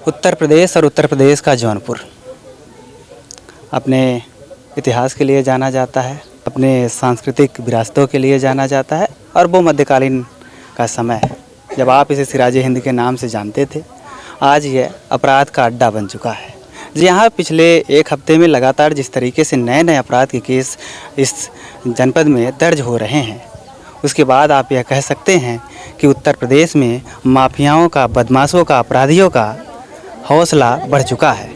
उत्तर प्रदेश और उत्तर प्रदेश का जौनपुर अपने इतिहास के लिए जाना जाता है, अपने सांस्कृतिक विरासतों के लिए जाना जाता है। और वो मध्यकालीन का समय है जब आप इसे सिराजे हिंद के नाम से जानते थे। आज यह अपराध का अड्डा बन चुका है। यहाँ पिछले एक हफ्ते में लगातार जिस तरीके से नए नए अपराध के केस इस जनपद में दर्ज हो रहे हैं, उसके बाद आप यह कह सकते हैं कि उत्तर प्रदेश में माफियाओं का, बदमाशों का, अपराधियों का हौसला बढ़ चुका है।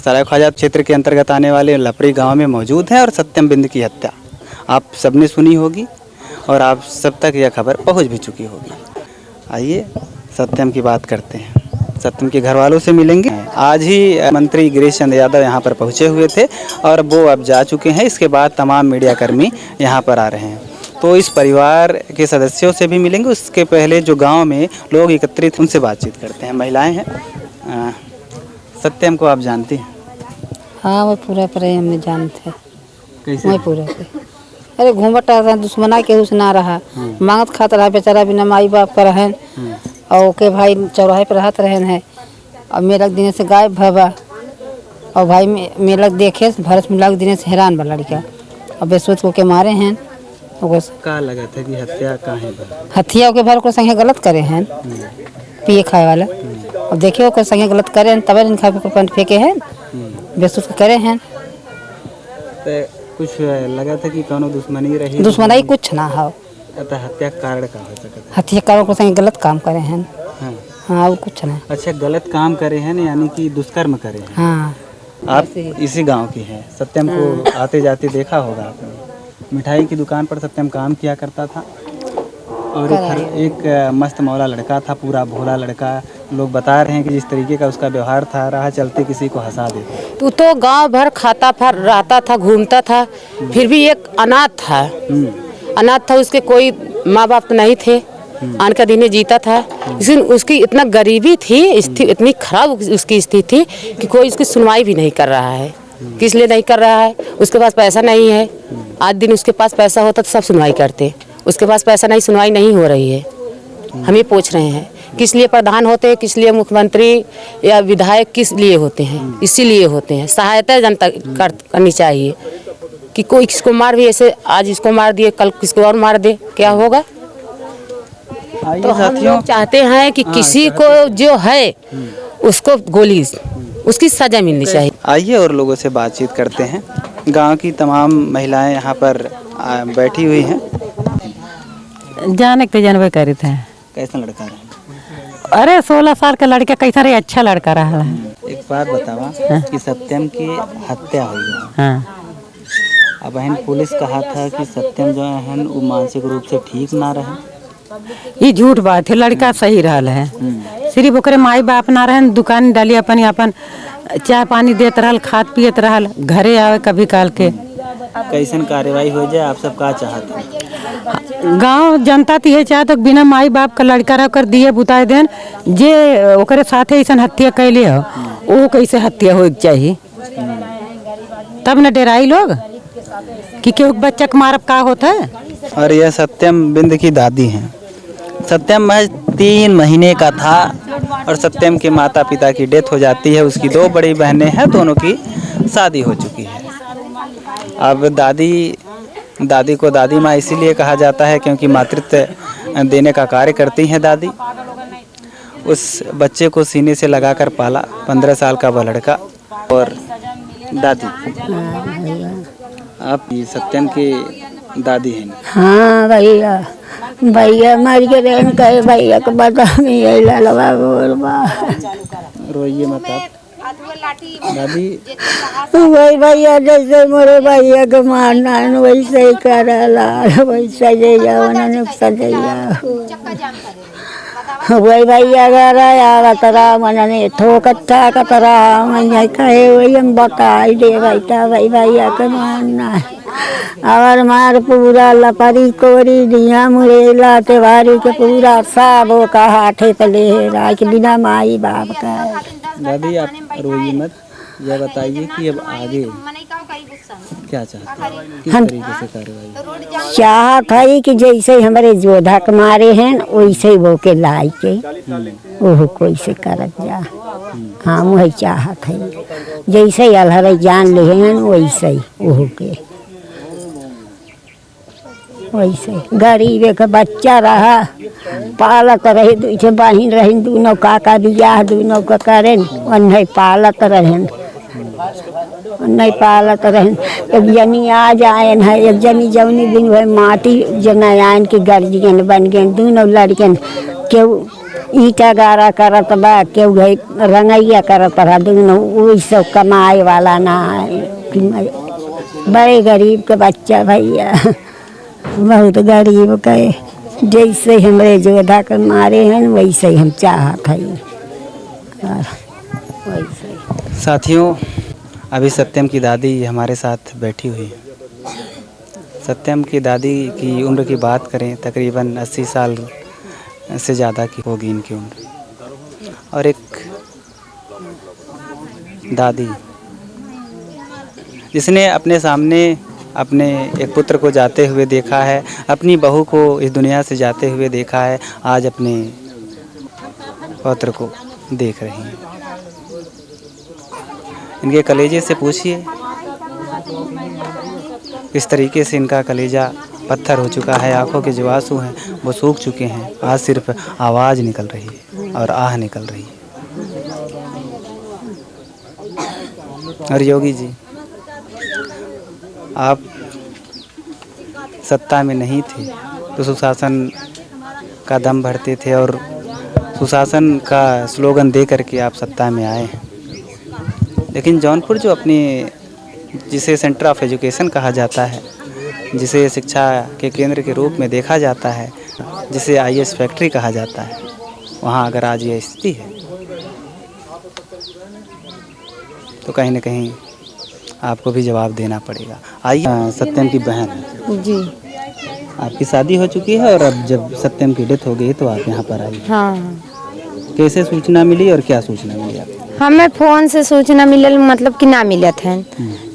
सराय ख्वाजा क्षेत्र के अंतर्गत आने वाले लपड़ी गांव में मौजूद है और सत्यम बिंद की हत्या आप सबने सुनी होगी और आप सब तक यह खबर पहुंच भी चुकी होगी। आइए सत्यम की बात करते हैं, सत्यम के घर वालों से मिलेंगे। आज ही मंत्री गिरीश चंद्र यादव यहाँ पर पहुँचे हुए थे और वो अब जा चुके हैं। इसके बाद तमाम मीडियाकर्मी यहाँ पर आ रहे हैं, तो इस परिवार के सदस्यों से भी मिलेंगे। उसके पहले जो गांव में लोग एकत्रित, उनसे बातचीत करते हैं। महिलाएं हैं। सत्यम को आप जानती हैं? हाँ, वो पूरा प्रेम में जानते। कैसे? मैं पूरा पे अरे घूमट रहा, दुश्मना के हुस ना रहा, मांगत खात रहा बेचारा, बिना माई बाप का रहन। और के भाई चौराहे पर रहत रहन है। और मेरा दिन से गायब भवा और भाई मेरा देखे भरत मिला दिन से हैरान बा लड़का। और बेसोच को के मारे हैं। का लगा था कि हत्या काहे बा? हथिया के भर को संगे गलत करे हैं, पिए खाए वाला। और देखे ओकर संगे गलत करे हैं, तब इनका पंट फेंके हैं, बेसोच करे हैं। कुछ लगा था कि कौनो दुश्मनी रही? दुश्मनी कुछ ना हो। हत्या कारण का हो सकता है? हत्या कारण को संगे गलत काम करे हैं। हाँ, वो कुछ ना। अच्छा, गलत काम करे हैं यानी कि दुष्कर्म करे हैं। हाँ, आप इसी गांव की हैं। सत्यम को आते जाते देखा होगा आपने। मिठाई की दुकान पर सत्यम काम किया करता था और एक मस्त मौला लड़का था, पूरा भोला लड़का। लोग बता रहे हैं कि जिस तरीके का उसका व्यवहार था, राह चलते किसी को हंसा देता। तो गांव भर खाता था, रहता था, घूमता था। फिर भी एक अनाथ था। अनाथ था, उसके कोई माँ बाप तो नहीं थे। आन का दिन जीता था, लेकिन उसकी इतना गरीबी थी, इतनी खराब उसकी स्थिति थी कि कोई उसकी सुनवाई भी नहीं कर रहा है। किस लिए नहीं कर रहा है? उसके पास पैसा नहीं है। आज दिन उसके पास पैसा होता तो सब सुनवाई करते। उसके पास पैसा नहीं, सुनवाई नहीं हो रही है। हम ये पूछ रहे हैं किस लिए प्रधान होते हैं, किस लिए मुख्यमंत्री या विधायक किस लिए होते हैं? इसीलिए होते हैं, सहायता जनता करनी चाहिए। कि कोई किसको मार भी ऐसे, आज इसको मार दिए, कल किसको और मार दे, क्या होगा? तो हम लोग चाहते हैं कि किसी को जो है उसको गोली, उसकी सजा मिलनी चाहिए। आइए और लोगों से बातचीत करते हैं। गांव की तमाम महिलाएं यहाँ पर बैठी हुई हैं। जाने के जानवे करे थे। कैसा लड़का रहा? अरे 16 साल का लड़का कैसा रहे, अच्छा लड़का रहा है। एक बात बतावा कि सत्यम की हत्या हुई है। हाँ। अब बहन पुलिस कहा था कि सत्यम जो है वो मानसिक रूप से ठीक ना रहे। ये झूठ बात है, लड़का सही रहा है। सिर्फ ओकरे माई बाप ना रहे, दुकान डाली अपन अपन चाय पानी देत रहल, खाद पियत रहल, घरे आवे कभी काल के। कैसन कार्रवाई हो जाए, आप सब का चाहते? गांव जनता तो ये चाहत बिना माई बाप का लड़का रह कर दिए बुताए देन, जे ओकरे साथे ऐसा हत्या कैले हो, वो कैसे हत्या हो चाहिए। तब न डराई लोग कि केहू बच्चा के मारब का होता है। और यह सत्यम बिंद की दादी हैं। सत्यम महज 3 महीने का था और सत्यम के माता पिता की डेथ हो जाती है। उसकी 2 बड़ी बहनें हैं, दोनों की शादी हो चुकी है। अब दादी को दादी माँ इसीलिए कहा जाता है क्योंकि मातृत्व देने का कार्य करती हैं दादी। उस बच्चे को सीने से लगाकर पाला 15 साल का वह लड़का। और दादी, आप सत्यम की दादी हैं? हाँ भैया, भैया मर के रहन कहे भैया को बता मैं ललवा बोलबा। रोइए मत आप दादी। वही भैया जैसे मोरे भैया को मारना है वैसे ही करला, वैसे जैया उन्होंने सजैया। वही भैया घर आया तरा मनने ठोकता कतरा मैं कहे वही हम बताई दे बैठा वही भैया को मारना है। और मार पूरा लपरी कोरी दिया मुरेला त्योहारी के पूरा साबो का हाथे पले राख बिना माई बाप का। दादी आप रोइए मत, यह बताइए कि अब आगे क्या चाहते हैं, किस तरीके से कार्रवाई? चाहत है कि जैसे हमारे जोधा के मारे हैं वैसे वो के लाई के वो कोई से करत जा। हम वही चाहत है जैसे अलहर जान ले हैं वैसे ही ओह के वैसे गरीब के बच्चा रहा पालत रहे दूसरे बहिन रही दोनों काका बियाह दोनों का करें नहीं पालत रहें नहीं पालत रहें। एक जनी आ जाए है एक जनी जौनी दिन वह माटी जनायन के गर्जियन बन गए दोनों लड़कन केहू ईटा गारा करत बा केहू रंगैया करत रहा दोनों वही सब कमाए वाला ना है बड़े गरीब के बच्चा भैया बहुत गरीब के जैसे हमरे जोधा कर मारे हैं वैसे हम चाहत है वैसे। साथियों, अभी सत्यम की दादी हमारे साथ बैठी हुई है। सत्यम की दादी की उम्र की बात करें तकरीबन 80 साल से ज़्यादा की होगी इनकी उम्र। और एक दादी जिसने अपने सामने अपने एक पुत्र को जाते हुए देखा है, अपनी बहू को इस दुनिया से जाते हुए देखा है, आज अपने पौत्र को देख रही हैं। इनके कलेजे से पूछिए किस तरीके से इनका कलेजा पत्थर हो चुका है, आंखों के जो आंसू हैं वो सूख चुके हैं, आज सिर्फ आवाज़ निकल रही है और आह निकल रही है। और योगी जी, आप सत्ता में नहीं थे तो सुशासन का दम भरते थे और सुशासन का स्लोगन दे करके आप सत्ता में आए हैं। लेकिन जौनपुर जो अपने जिसे सेंटर ऑफ एजुकेशन कहा जाता है, जिसे शिक्षा के केंद्र के रूप में देखा जाता है, जिसे आईएएस फैक्ट्री कहा जाता है, वहाँ अगर आज ये स्थिति है तो कहीं न कहीं आपको भी जवाब देना पड़ेगा। आइए, सत्यम की बहन है जी, आपकी शादी हो चुकी है और अब जब सत्यम की डेथ हो गई तो आप यहाँ पर आई। हाँ। कैसे सूचना मिली और क्या सूचना मिली आपको? हमें फोन से सूचना मिलल मतलब कि ना मिलत है।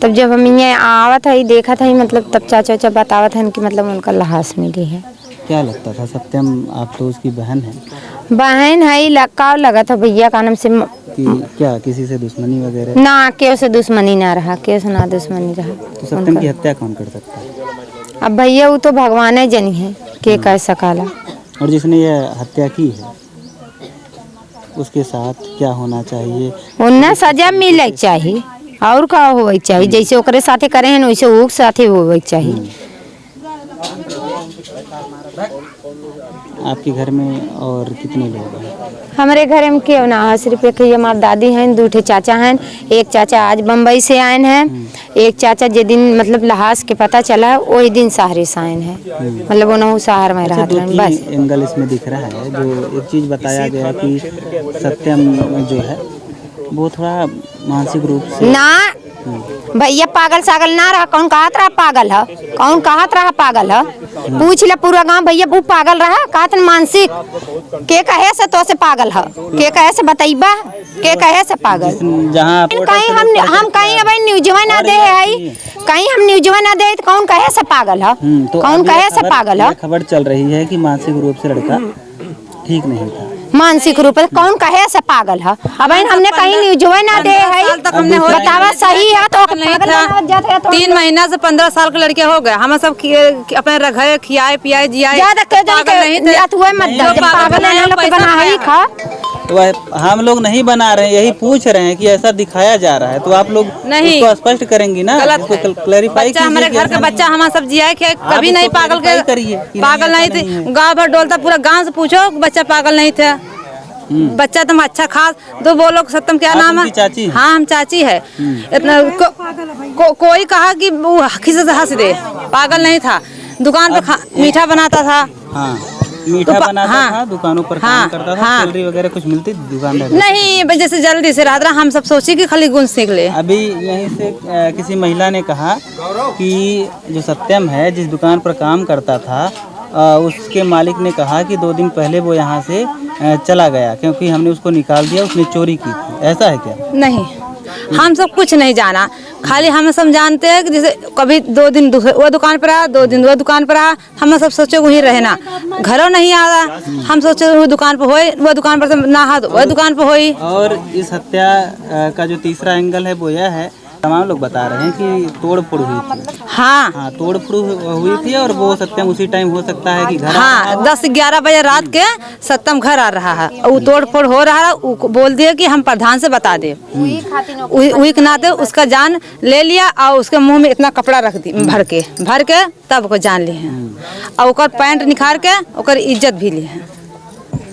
तब जब हम यहाँ आवत है देखा था मतलब तब चाचा चाचा बतावत है कि मतलब उनका लाश मिली है। क्या लगता था? सत्यम आप तो उसकी बहन है। बहन है लगा लगा था भैया का नाम से कि क्या किसी से दुश्मनी वगैरह? ना, केव से दुश्मनी ना रहा, केव से ना दुश्मनी रहा। तो सत्यम की हत्या कौन कर सकता है? अब भैया वो तो भगवान है जनी है के कह सकाला। और जिसने यह हत्या की है उसके साथ क्या होना चाहिए? उन्हें सजा मिले चाहिए और का होवे चाहिए, जैसे ओकरे साथे करे हैं वैसे वो साथे होवे चाहिए। आपके घर में और कितने लोग हैं? हमारे घर में क्यों ना है, सिर्फ एक ही हमारे दादी हैं, दो चाचा हैं। एक चाचा आज बम्बई से आए हैं, एक चाचा जिस दिन मतलब लाश के पता चला वही दिन शहर से आए हैं, मतलब उन्होंने शहर में रहा था। बस एंगल इसमें दिख रहा है। जो एक चीज़ बताया गया कि सत्यम जो है वो थोड़ा मानसिक रूप से ना भैया पागल सागल ना रहा। कौन कहत रहा पागल है? कौन कहत रहा पागल है? पूछ ले पूरा गांव भैया वो पागल रहा। कहत मानसिक के कहे से तो से पागल है, के कहे से बताइबा के कहे से पागल। जहाँ कहीं हम कहीं अब न्यूज़वा ना दे है, कहीं हम न्यूज़वा ना दे तो कौन कहे से पागल है? तो कौन कहे से पागल है? खबर चल रही है कि मानसिक रूप से लड़का ठीक नहीं था। मानसिक रूप से कौन कहे से पागल है? अब हमने कहीं न्यूज़वा ना दे है, बतावा सही है तो नहीं था। 3 महीना से 15 साल के लड़के हो गए। हम सब अपने घर खियाए पियाए जियाए तो हम लोग नहीं बना रहे हैं, यही पूछ रहे हैं कि ऐसा दिखाया जा रहा है तो आप लोग नहीं उसको स्पष्ट करेंगी ना, उसको क्लैरिफाई कीजिए। हमारे घर का बच्चा हमारा सब जियाए कभी नहीं पागल के पागल नहीं थे। गाँव भर डोलता, पूरा गाँव से पूछो बच्चा पागल नहीं था। बच्चा तुम अच्छा खास तो बोलो। सत्यम क्या नाम है? चाची? हाँ हम चाची है। इतना कोई कहा कि वो खिसे से हंस दे, पागल नहीं था। दुकान पे मीठा बनाता था। हाँ, मीठा बनाता था, दुकानों पर काम करता था। सैलरी वगैरह कुछ मिलती दुकानदार? नहीं, जैसे जल्दी से रहा हम सब सोची कि खाली गुण सीख ले। अभी यहीं से किसी महिला ने कहा कि जो सत्यम है जिस दुकान पर काम करता था उसके मालिक ने कहा कि 2 दिन पहले वो यहाँ से चला गया क्योंकि हमने उसको निकाल दिया, उसने चोरी की थी। ऐसा है क्या? नहीं, हम सब कुछ नहीं जाना। खाली हम सब जानते हैं कि जैसे कभी 2 दिन वो दुकान पर रहा, 2 दिन वो दुकान पर रहा, हम सब सोचे वही रहना, घरों नहीं आ रहा, हम सोचे वो दुकान पर होए, वो दुकान पर ना हा वो दुकान पर होई। और इस हत्या का जो तीसरा एंगल है वो यह है, तमाम लोग बता रहे हैं कि तोड़ फोड़ हुई थी। हाँ तोड़ फोड़ हुई थी और वो सत्यम उसी टाइम हो सकता है कि घर हाँ 10-11 बजे रात के सत्यम घर आ रहा है, वो तोड़ फोड़ हो रहा है, बोल दिए कि हम प्रधान से बता दे, वही के नाते उसका जान ले लिया और उसके मुंह में इतना कपड़ा रख दी भर के तब को जान लिए हैं और ओकर पैंट निखार के ओकर इज्जत भी लिए हैं।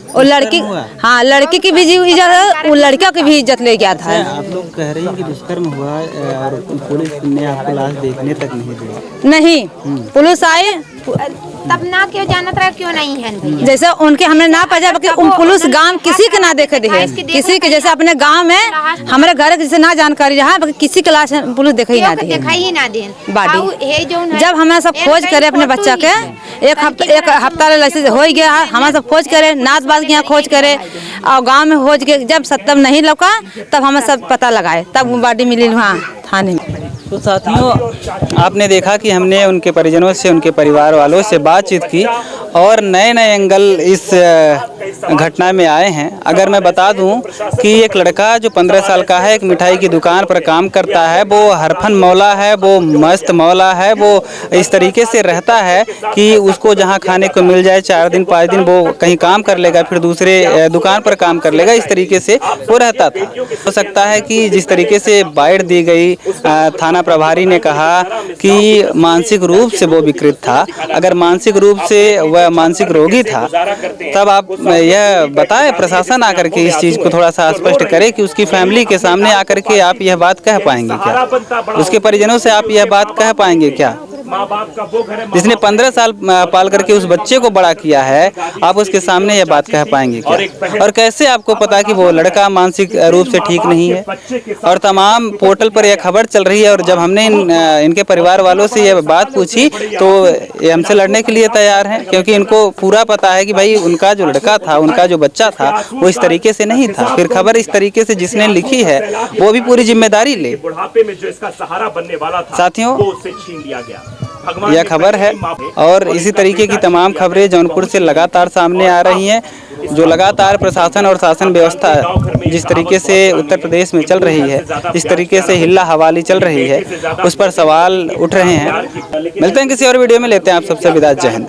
और लड़की, हाँ लड़की की भी इज्जत है, वो लड़का की भी इज्जत ले गया था। आप लोग कह रही हैं कि दुष्कर्म हुआ और पुलिस ने आपको लाश देखने तक नहीं दिया। नहीं, पुलिस आई तब ना क्यों जानत रहा, क्यों नहीं है जैसे उनके हमने ना पजा कि उन पुलिस गांव किसी के ना देखे दे, किसी के जैसे अपने गांव में हमारे घर के जैसे ना जानकारी रहा, किसी के लाश पुलिस देखा ही ना दे, दिखाई ना दे बॉडी। जब हमें सब खोज करे अपने बच्चा के एक हफ्ता ऐसे हो गया, हमारे सब खोज करे, नाच बाज के यहाँ खोज करे और गांव में खोज के जब सत्यम नहीं लौका तब हमें सब पता लगाए, तब बॉडी मिली वहाँ थाने में। तो साथियों, आपने देखा कि हमने उनके परिजनों से, उनके परिवार वालों से बातचीत की और नए नए एंगल इस घटना में आए हैं। अगर मैं बता दूं कि एक लड़का जो 15 साल का है, एक मिठाई की दुकान पर काम करता है, वो हरफन मौला है, वो मस्त मौला है, वो इस तरीके से रहता है कि उसको जहां खाने को मिल जाए 4 दिन 5 दिन वो कहीं काम कर लेगा, फिर दूसरे दुकान पर काम कर लेगा, इस तरीके से वो रहता था। हो सकता है कि जिस तरीके से बाइट दी गई, थाना प्रभारी ने कहा कि मानसिक रूप से वो विकृत था। अगर मानसिक रूप से वह मानसिक रोगी था तब आप यह बताएं, प्रशासन आकर के इस चीज़ को थोड़ा सा स्पष्ट करे कि उसकी फैमिली के सामने आकर के आप यह बात कह पाएंगे क्या, उसके परिजनों से आप यह बात कह पाएंगे क्या, जिसने 15 साल पाल करके उस बच्चे को बड़ा किया है, आप उसके सामने यह बात कह पाएंगे क्या? और कैसे आपको पता कि वो लड़का मानसिक रूप से ठीक नहीं है? और तमाम पोर्टल पर यह खबर चल रही है और जब हमने इनके परिवार वालों से यह बात पूछी तो ये हमसे लड़ने के लिए तैयार हैं, क्योंकि इनको पूरा पता है कि भाई उनका जो लड़का था, उनका जो बच्चा था वो इस तरीके से नहीं था। फिर खबर इस तरीके से जिसने लिखी है वो भी पूरी जिम्मेदारी ले। साथियों, यह खबर है और इसी तरीके की तमाम खबरें जौनपुर से लगातार सामने आ रही हैं। जो लगातार प्रशासन और शासन व्यवस्था जिस तरीके से उत्तर प्रदेश में चल रही है, जिस तरीके से हिल्ला हवाली चल रही है, उस पर सवाल उठ रहे हैं। मिलते हैं किसी और वीडियो में, लेते हैं आप सबसे विदा। जय हिंद।